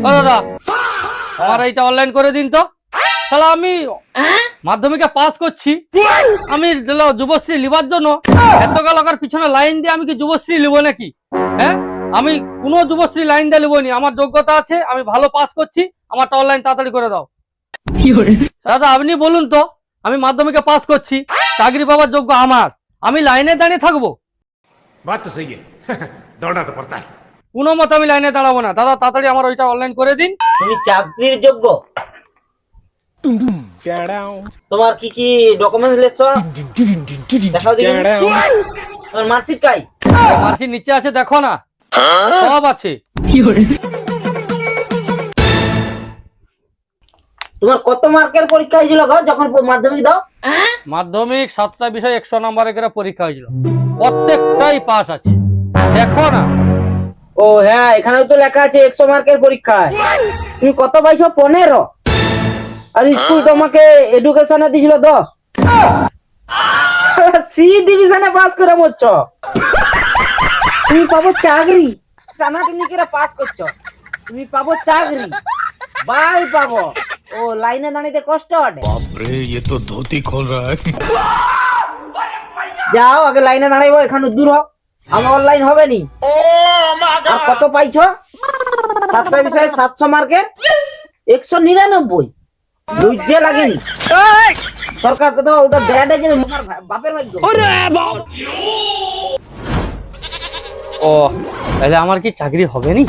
ও দাদা, আমার এইটা অনলাইন করে দিন তো। শালা আমি মাধ্যমিকে পাস করছি, আমি যুবশ্রী লিবার জন্য এত টাকার পিছনে লাইন দিয়ে আমি কি যুবশ্রী লিব নাকি? হ্যাঁ, আমি কোনো যুবশ্রী লাইন দিয়ে লিবনি। আমার যোগ্যতা আছে, আমি ভালো পাস করছি, আমারটা অনলাইন তাড়াতাড়ি করে দাও। দাদা আপনি বলুন তো, আমি মাধ্যমিকে পাস করছি, চাকরি পাওয়ার যোগ্য আমার, আমি লাইনে দাঁড়িয়ে থাকবো? बात तो सही है दौड़ना तो पड़ता है। কোনো মতে আমি লাইনে দাঁড়াবো না। দাদা তাড়াতাড়ি আমার ওইটা অনলাইন করে দিন। তুমি চাকরির যোগ্য? তোমার কি কি ডকুমেন্টস লেছো? দেখাও দেখি। তোমার মার্কশিট কাই? মার্কশিট নিচে আছে, দেখো না, সব আছে। তোমার কত মার্কের পরীক্ষা হয়েছিল গো যখন মাধ্যমিক দাও? মাধ্যমিক 7টা বিষয় 100 নম্বরের করে পরীক্ষা হয়েছিল, প্রত্যেকটাই পাস আছে, দেখো না। ও হ্যাঁ, এখানেও তো লেখা আছে 100 মার্কের পরীক্ষায় তুমি কত পাইছো? 15। আর স্কুল তোমাকে এডুকেশনে দিয়েছিল 10। সি ডিভিশনে পাস করে মরছ। তুমি পাবো চাকরি, টানাটানি করে পাস করছো, তুমি পাবো চাকরি, বাল পাবো। ও লাইনে দাঁড়িয়ে কষ্ট হয়। बाप रे ये तो धोती खोल रहा है। যাও আগে লাইনে দাঁড়াইবো, এখানে দূর হোক, আমার অনলাইন হবে নি। আর কত পাইছো? 7টা বিষয়ে 700 মার্কের 199। বুঝতে লাগেনি সরকার কথা, ওটা দেয়াটা যে আমার বাপের ভাগ্য। ও তাহলে আমার কি চাকরি হবে নি?